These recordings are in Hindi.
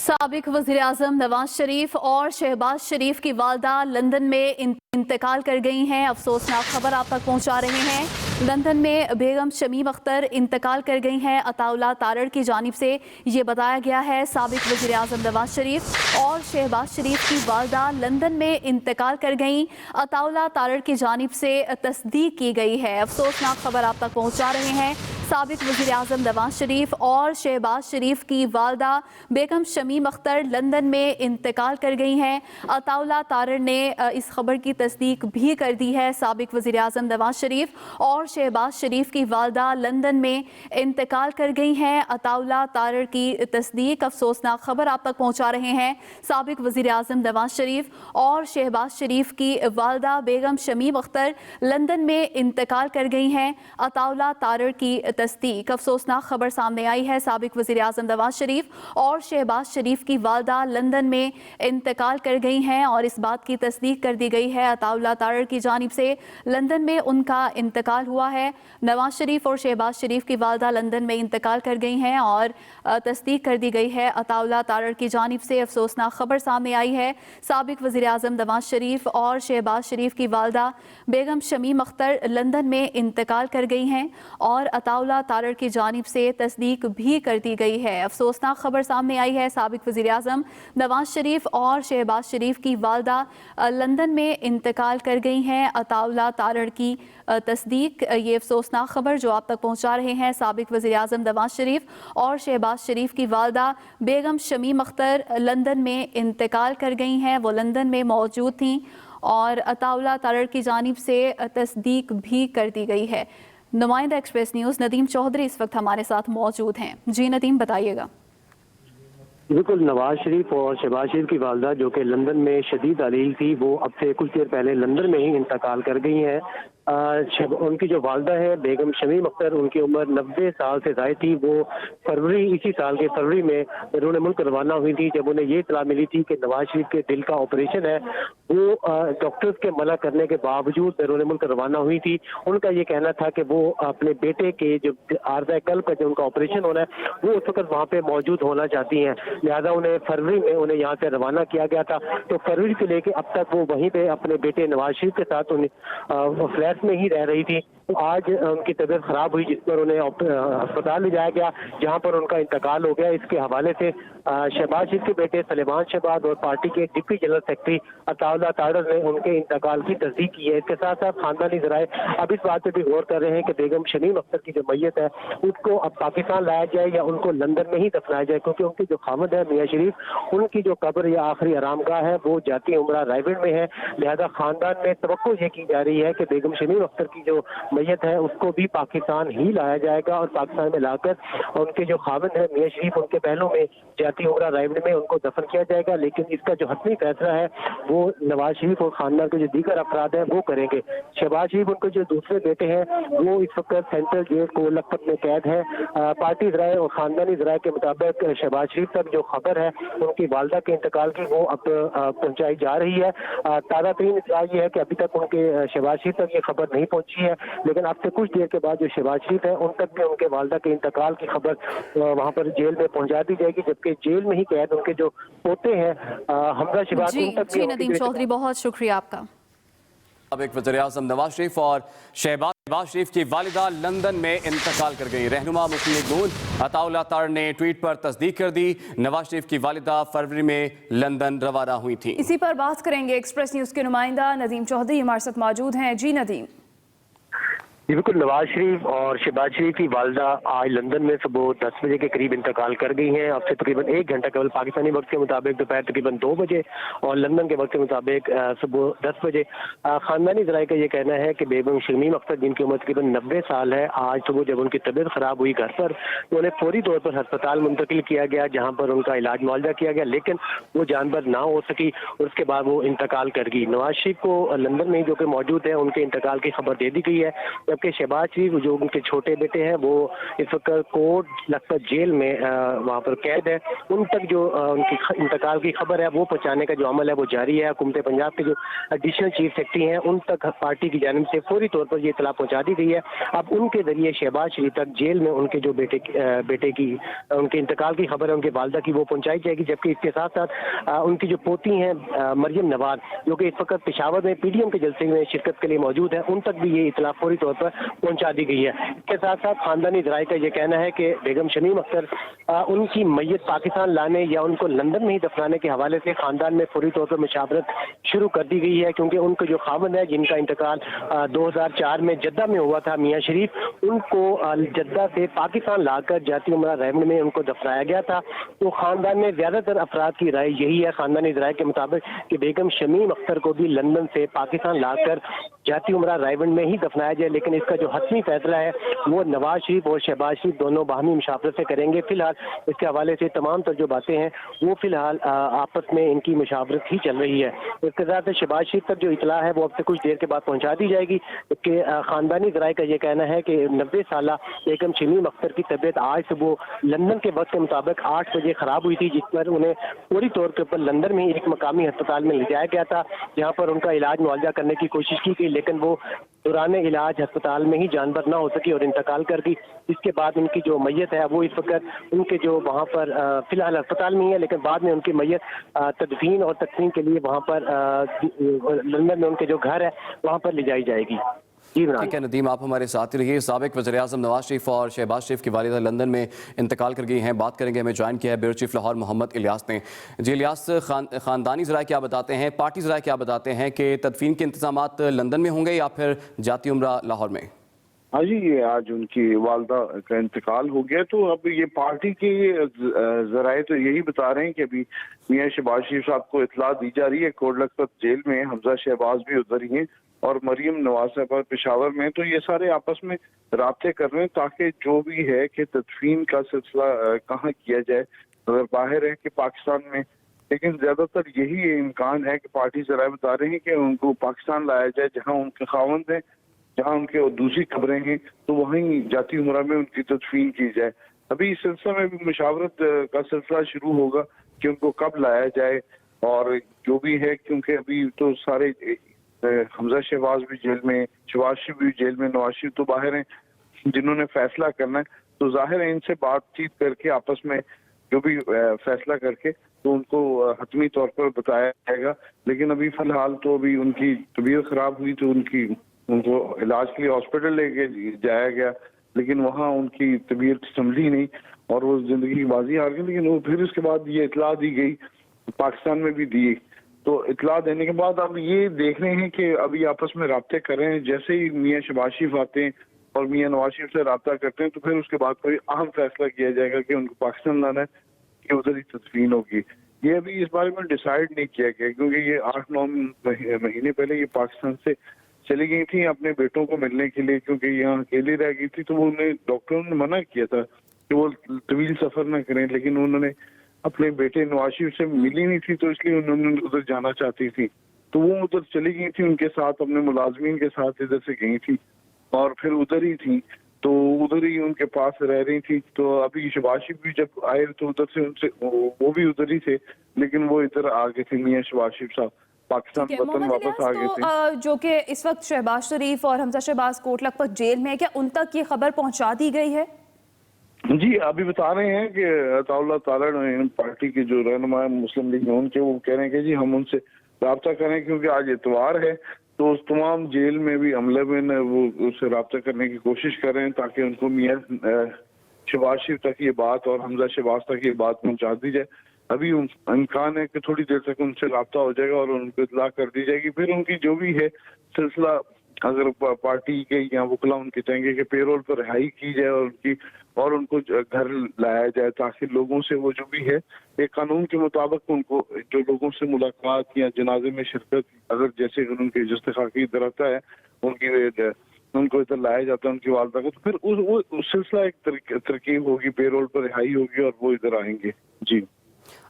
साबिक वज़ीर-ए-आज़म नवाज शरीफ और शहबाज शरीफ की वालदा लंदन में इंतकाल कर गई हैं। अफसोसनाक खबर आप तक पहुंचा रहे हैं। लंदन में बेगम शमीम अख्तर इंतकाल कर गई हैं। अताउल्लाह तारड़ की जानिब से ये बताया गया है। साबिक वज़ीर-ए-आज़म नवाज शरीफ और शहबाज शरीफ की वालदा लंदन में इंतकाल कर गईं। अताउल्लाह तारड़ की जानिब से तस्दीक की गई है। अफसोसनाक खबर आप तक पहुँचा रहे हैं। साबिक वज़ीर-ए-आज़म नवाज शरीफ और शहबाज शरीफ की वालदा बेगम शमीम अख्तर लंदन में इंतकाल कर गई हैं। अताउल्लाह तारड़ ने इस खबर की तस्दीक भी कर दी है। साबिक वज़ीर-ए-आज़म नवाज शरीफ और शहबाज शरीफ की वालदा लंदन में इंतकाल कर गई हैं। अताउल्लाह तारड़ की तस्दीक अफसोसनाक खबर आप तक पहुँचा रहे हैं। साबिक वज़ीर-ए-आज़म नवाज शरीफ और शहबाज शरीफ की वालदा बेगम शमीम अख्तर लंदन में इंतकाल कर गई हैं। अताउल्लाह तारड़ की तस्दीक अफसोसनाक खबर सामने आई है। साबिक वज़ीर-ए-आज़म नवाज शरीफ और शहबाज शरीफ की वालदा लंदन में इंतकाल कर गई हैं और इस बात की तस्दीक कर दी गई है। अताउल्लाह तारड़ की जानिब से लंदन में उनका इंतकाल हुआ है। नवाज शरीफ और शहबाज शरीफ की वालदा लंदन में इंतकाल कर गई हैं और तस्दीक कर दी गई है। अताउल्लाह तारड़ की जानिब से अफसोसनाक खबर सामने आई है। साबिक वज़ीर-ए-आज़म नवाज शरीफ और शहबाज शरीफ की वालदा बेगम शमीम अख्तर लंदन में इंतकाल कर गई हैं और अताउल्लाह तारड़ की जानिब से तस्दीक भी कर दी गई है। अफसोसनाक खबर सामने आई है। साबिक वज़ीर-ए-आज़म नवाज शरीफ और शहबाज शरीफ की वालदा लंदन में इंतकाल कर गई हैं। अताउल्लाह तारड़ की तस्दीक, ये अफसोसनाक खबर जो आप तक पहुँचा रहे हैं। साबिक वज़ीर-ए-आज़म नवाज शरीफ और शहबाज शरीफ की वालदा बेगम शमीम अख्तर लंदन में इंतकाल कर गई हैं। वो लंदन में मौजूद थीं और अताउल्लाह तारड़ की जानिब से तस्दीक भी कर दी गई है। नुमाइंदा एक्सप्रेस न्यूज़ नदीम चौधरी इस वक्त हमारे साथ मौजूद हैं। जी नदीम, बताइएगा। बिल्कुल, नवाज शरीफ और शहबाज शरीफ की वालदा जो कि लंदन में शदीद अलील थी, वो अब से कुछ देर पहले लंदन में ही इंतकाल कर गई हैं। उनकी जो वालदा है बेगम शमीम अख्तर, उनकी उम्र 90 साल से ज़ायद थी। वो इसी साल के फरवरी में बैरून मुल्क रवाना हुई थी। जब उन्हें ये इत्तला मिली थी कि नवाज शरीफ के दिल का ऑपरेशन है, वो डॉक्टर्स के मना करने के बावजूद बैरून मुल्क रवाना हुई थी। उनका ये कहना था कि वो अपने बेटे के जो आर्ज़ा कल्ब का जो उनका ऑपरेशन होना है, वो उस वक्त वहाँ पे मौजूद होना चाहती हैं। लिहाजा उन्हें फरवरी में उन्हें यहाँ से रवाना किया गया था। तो फरवरी से लेके अब तक वो वहीं पे अपने बेटे नवाज शरीफ के साथ फ्लैट में ही रह रही थी। तो आज उनकी तबीयत खराब हुई, जिस पर उन्हें अस्पताल ले जाया गया, जहां पर उनका इंतकाल हो गया। इसके हवाले से शहबाज शरीफ के बेटे सलेमान शहबाज और पार्टी के deputy general secretary Ataullah Tarar ने उनके इंतकाल की तस्दीक की है। इसके साथ साथ खानदानी ज़राए अब इस बात पर भी गौर कर रहे हैं कि बेगम शमीम अख्तर की जो मैयत है, उसको अब पाकिस्तान लाया जाए या उनको लंदन में ही दफनाया जाए, क्योंकि उनके जो खामद है मियाँ शरीफ, उनकी जो कब्र या आखिरी आरामगाह है वो जाती उमरा रायगढ़ में है। लिहाजा खानदान में तवक्को ये की जा रही है कि बेगम शमीम अख्तर की जो मैयत है उसको भी पाकिस्तान ही लाया जाएगा और पाकिस्तान में लाकर उनके जो खाविंद है मियाँ शरीफ, उनके पहलों में जाती उमरा रायगढ़ में उनको दफन किया जाएगा। लेकिन इसका जो हतमी फैसला है वो नवाज शरीफ और खानदान के जो दीगर अफराद हैं वो करेंगे। शहबाज शरीफ, उनके जो दूसरे बेटे हैं, वो इस वक्त सेंट्रल जेल को लखपत में कैद है। पार्टी ज़राए और खानदानी ज़राए के मुताबिक शहबाज शरीफ तक जो खबर है उनकी वालदा के इंतकाल की, वो अब पहुँचाई जा रही है। ताज़ा तरीन इत्तला ये है कि अभी तक उनके शहबाज शरीफ तक ये खबर नहीं पहुंची है, लेकिन अब से कुछ देर के बाद जो शहबाज शरीफ है उन तक भी उनके वालदा के इंतकाल की खबर वहां पर जेल में पहुंचा दी जाएगी। जबकि जेल में ही कैद उनके जो पोते हैं हमजा शहबाज, उन तक भी। नदीम चौधरी, बहुत शुक्रिया आपका। अब एक वज़ीर-ए-आज़म नवाज शरीफ और शहबाज शरीफ की वालिदा लंदन में इंतकाल कर गई। रहनुमा मुस्लिम लीग नून अताउल्लाह तारड़ ने ट्वीट पर तस्दीक कर दी। नवाज शरीफ की वालिदा फरवरी में लंदन रवाना हुई थी। इसी पर बात करेंगे। एक्सप्रेस न्यूज़ के नुमाइंदा नदीम चौधरी हमारे साथ मौजूद हैं। जी नदीम। बिल्कुल, नवाज शरीफ और शहबाज शरीफ की वालदा आज लंदन में सुबह 10 बजे के करीब इंतकाल कर गई हैं। अब से तकरीबन 1 घंटा केवल पाकिस्तानी वक्त के मुताबिक दोपहर तकरीबन 2 बजे और लंदन के वक्त के मुताबिक सुबह 10 बजे। खानदानी ज़राए का ये कहना है कि बेगम शमीम अख्तर, जिनकी उम्र तकरीबन 90 साल है, आज सुबह जब उनकी तबीयत ख़राब हुई घर पर, तो उन्हें फौरी तौर पर अस्पताल मुंतकिल किया गया, जहाँ पर उनका इलाज मुआवजा किया गया, लेकिन वो जानबर ना हो सकी। उसके बाद वो इंतकाल कर गई। नवाज शरीफ को लंदन में जो कि मौजूद है, उनके इंतकाल की खबर दे दी गई है। जबकि शहबाज शरीफ जो उनके छोटे बेटे हैं वो इस वक्त कोट लखपत जेल में वहाँ पर कैद है। उन तक जो उनकी इंतकाल की खबर है वो पहुँचाने का जो अमल है वो जारी है। हुकूमत पंजाब के जो एडिशनल चीफ सेक्रेटरी हैं उन तक पार्टी की जानिब से फौरी तौर पर ये इतला पहुँचा दी गई है। अब उनके जरिए शहबाज शरीफ तक जेल में उनके जो बेटे की उनके इंतकाल की खबर है उनके वालदा की वो पहुँचाई जाएगी। जबकि इसके साथ साथ उनकी जो पोती हैं मरियम नवाज जो कि इस वक्त पेशावर में PDM के जलसे में शिरकत के लिए मौजूद है, उन तक भी ये इतला फौरी तौर पर पहुंचा दी गई है। इसके साथ साथ खानदानी ज़राए का ये कहना है कि बेगम शमीम अख्तर उनकी मैयत पाकिस्तान लाने या उनको लंदन में ही दफनाने के हवाले से खानदान में फौरी तौर पर मुशावरत शुरू कर दी गई है, क्योंकि उनके जो खामद है जिनका इंतकाल 2004 में जद्दा में हुआ था, मियाँ शरीफ, उनको जद्दा से पाकिस्तान लाकर जाती उमरा रेवंड में उनको दफनाया गया था। तो खानदान में ज़्यादातर अफराद की राय यही है, खानदानी ज़राए के मुताबिक, कि बेगम शमीम अख्तर को भी लंदन से पाकिस्तान लाकर जाती उमरा रायवंड में ही दफनाया जाए। लेकिन इसका जो हतमी फैसला है वो नवाज शरीफ और शहबाज शरीफ दोनों बाहमी मुशावरत से करेंगे। फिलहाल इसके हवाले से तमाम तर जो बातें हैं वो फिलहाल आपस में इनकी मुशावरत ही चल रही है। इसके साथ शहबाज शरीफ तक जो इतला है वो अब से कुछ देर के बाद पहुंचा दी जाएगी, जबकि खानदानी ज़राए का ये कहना है कि 90 साल बेगम शमीम अख्तर की तबीयत आज सुबह लंदन के वक्त के मुताबिक 8 बजे खराब हुई थी, जिस पर उन्हें पूरी तौर के ऊपर लंदन में एक मकामी अस्पताल में ले जाया गया था, जहाँ पर उनका इलाज मुआवजा करने की कोशिश की गई, लेकिन वो दौरान इलाज अस्पताल में ही जानबर ना हो सकी और इंतकाल कर गई। इसके बाद उनकी जो मैयत है वो इस वक्त उनके जो वहाँ पर फिलहाल अस्पताल में ही है, लेकिन बाद में उनकी मैयत तदफीन और तकसीम के लिए वहाँ पर लंदन में उनके जो घर है वहाँ पर ले जाई जाएगी। ठीक है नदीम, आप हमारे साथ ही रहिए। साबिक वज़ीर-ए-आज़म नवाज शरीफ और शहबाज शरीफ की वालिदा लंदन में इंतकाल कर गई हैं। बात करेंगे, हमें ज्वाइन किया है ब्यूरो चीफ लाहौर मोहम्मद इलियास ने। जी इलियास, ख़ानदानी ज़राए क्या बताते हैं, पार्टी ज़राए क्या बताते हैं कि तदफीन के इंतज़ामात लंदन में होंगे या फिर जाती उम्रा लाहौर में? हाँ जी, ये आज उनकी वालदा का इंतकाल हो गया, तो अब ये पार्टी के ज़राए तो यही बता रहे हैं कि अभी मियाँ शहबाज शरीफ साहब को इतला दी जा रही है कोट लखपत जेल में, हमजा शहबाज भी उधर ही हैं और मरियम नवाज साहब पेशावर में। तो ये सारे आपस में राब्ते कर रहे हैं ताकि जो भी है कि तदफीन का सिलसिला कहाँ किया जाए, अगर बाहर है कि पाकिस्तान में, लेकिन ज्यादातर यही इम्कान है कि पार्टी ज़राए बता रहे हैं कि उनको पाकिस्तान लाया जाए जहाँ उनके खावंद हैं, जहाँ उनके दूसरी खबरें हैं, तो वहीं जाती उमरा में उनकी तदफीन की जाए। अभी इस सिलसिले में भी मुशावरत का सिलसिला शुरू होगा कि उनको कब लाया जाए और जो भी है, क्योंकि अभी तो सारे हमजा शहबाज भी जेल में, शहबाज शरीफ भी जेल में, नवाज शरीफ तो बाहर हैं, जिन्होंने फैसला करना है तो जाहिर है इनसे बातचीत करके आपस में जो भी फैसला करके तो उनको हतमी तौर पर बताया जाएगा। लेकिन अभी फिलहाल तो अभी उनकी तबीयत खराब हुई तो उनको इलाज के लिए हॉस्पिटल लेके जाया गया, लेकिन वहाँ उनकी तबीयत संभली नहीं और वो जिंदगी की बाजी हार गई। लेकिन वो फिर उसके बाद ये इतला दी गई, पाकिस्तान में भी दी, तो इतला देने के बाद अब ये देख रहे हैं कि अभी आपस में राब्ते कर रहे हैं। जैसे ही मियाँ शहबाज शरीफ आते हैं और मियाँ नवाज शरीफ से राब्ता करते हैं तो फिर उसके बाद कोई अहम फैसला किया जाएगा कि उनको पाकिस्तान लाना है कि उधर ही तदफीन होगी। ये अभी इस बारे में डिसाइड नहीं किया गया, क्योंकि ये 8-9 महीने पहले ये पाकिस्तान से चली गई थी अपने बेटों को मिलने के लिए, क्योंकि यहाँ अकेली रह गई थी, तो वो उन्हें डॉक्टरों ने मना किया था कि वो तवील सफर न करें, लेकिन उन्होंने अपने बेटे नवाज शरीफ से मिली नहीं थी तो इसलिए उन्होंने उधर जाना चाहती थी, तो वो उधर चली गई थी उनके साथ, अपने मुलाजमीन के साथ इधर से गई थी और फिर उधर ही थी, तो उधर ही उनके पास रह रही थी। तो अभी शहबाज शरीफ भी जब आए तो उधर से उनसे वो भी उधर ही थे, लेकिन वो इधर आ गए थे, मियाँ शहबाज शरीफ साहब पाकिस्तान वतन वापस आ गए थे। जो कि इस वक्त शहबाज शरीफ और हमजा शहबाज कोट लखपत जेल में है, क्या उन तक ये खबर पहुंचा दी गई है? जी, अभी बता रहे हैं कि अताउल्लाह ताला पार्टी के जो रहनुमा मुस्लिम लीग उनके, वो कह रहे हैं कि जी हम उनसे राब्ता करें, क्योंकि आज इतवार है तो उस तमाम जेल में भी अमले में वो उससे राब्ता करने की कोशिश कर रहे हैं ताकि उनको मियाँ शहबाज शरीफ तक ये बात और हमजा शहबाज तक ये बात पहुँचा दी जाए। अभी इम्कान है कि थोड़ी देर तक उनसे राब्ता हो जाएगा और उनको इतला कर दी जाएगी। फिर उनकी जो भी है सिलसिला, अगर पार्टी के या वकला उनके चाहेंगे कि पेरोल पर रिहाई की जाए और उनको घर लाया जाए, ताकि लोगों से वो जो भी है एक कानून के मुताबिक उनको जो लोगों से मुलाकात या जनाजे में शिरकत, अगर जैसे उनके जुस्तखाकी इधर आता है उनको इधर लाया जाता है उनकी वालदा को, तो फिर उस सिलसिला एक तरकीब होगी, पेरोल पर रिहाई होगी और वो इधर आएंगे। जी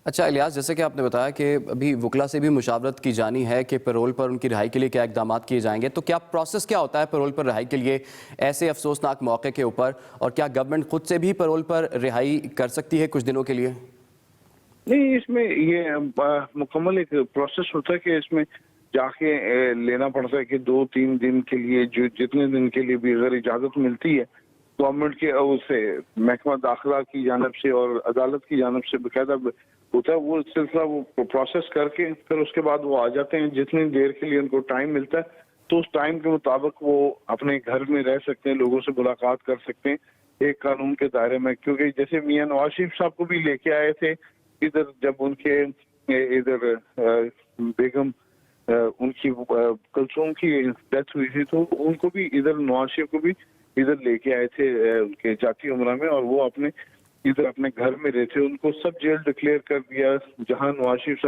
अच्छा इलियास, जैसे कि आपने बताया कि अभी वकला से भी मुशावरत की जानी है कि पैरोल पर उनकी रिहाई के लिए क्या इकदाम किए जाएंगे, तो क्या प्रोसेस क्या होता है पैरोल पर रिहाई के लिए ऐसे अफसोसनाक मौके के ऊपर, और क्या गवर्नमेंट खुद से भी पैरोल पर रिहाई कर सकती है कुछ दिनों के लिए? नहीं, इसमें ये मुकम्मल एक प्रोसेस होता है कि इसमें जाके लेना पड़ता है कि 2-3 दिन के लिए, जो जितने दिन के लिए भी अगर इजाज़त मिलती है गवर्नमेंट के उससे महकमा दाखिला की जानिब से और अदालत की जानिब से बाकायदा होता है, वो सिलसिला वो प्रोसेस करके फिर उसके बाद वो आ जाते हैं। जितनी देर के लिए उनको टाइम मिलता है तो उस टाइम के मुताबिक वो अपने घर में रह सकते हैं, लोगों से मुलाकात कर सकते हैं एक कानून के दायरे में। क्योंकि जैसे मियां नवाज शरीफ साहब को भी लेके आए थे इधर, जब उनके इधर बेगम उनकी कुलसूम की डेथ हुई थी तो उनको भी इधर नवाज शरीफ को भी इधर लेके आए थे उनके जाती उमरा में, और वो अपने इधर अपने घर में रहे थे। उनको सब जेल डिक्लेयर कर दिया जहां नवाज शरीफ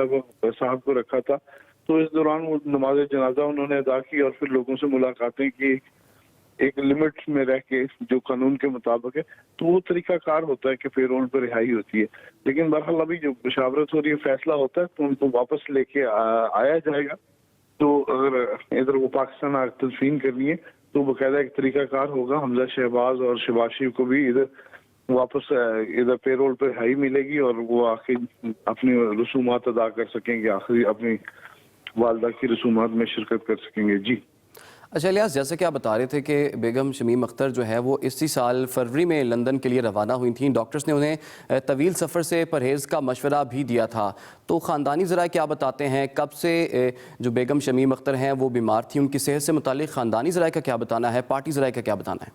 साहब को रखा था। तो इस दौरान वो नमाज जनाजा उन्होंने अदा की और फिर लोगों से मुलाकातें की एक लिमिट में रह के जो कानून के मुताबिक है। तो वो तरीकाकार होता है कि पैरोल पर रिहाई होती है। लेकिन बहरहाल अभी जो मुशावरत हो रही है, फैसला होता है तो उनको वापस लेके आया जाएगा। तो अगर इधर वो पाकिस्तान तस्लीम करनी है तो बाकायदा एक तरीकाकार होगा। हमजा शहबाज और शहबाज शरीफ को भी इधर वापस इधर पेरोल पर रिहाई मिलेगी और वो आखिर अपनी रसूमात अदा कर सकेंगे, आखिरी अपनी वालदा की रसूमात में शिरकत कर सकेंगे। जी अच्छा इलियास, जैसे कि आप बता रहे थे कि बेगम शमीम अख्तर जो है वो इसी साल फरवरी में लंदन के लिए रवाना हुई थी। डॉक्टर्स ने उन्हें तवील सफ़र से परहेज़ का मशवरा भी दिया था। तो ख़ानदानी ज़राए क्या बताते हैं, कब से जो बेगम शमीम अख्तर हैं वो बीमार थी, उनकी सेहत से मुतालिक ख़ानदानी ज़राए का क्या बताना है, पार्टी ज़राए का क्या बताना है?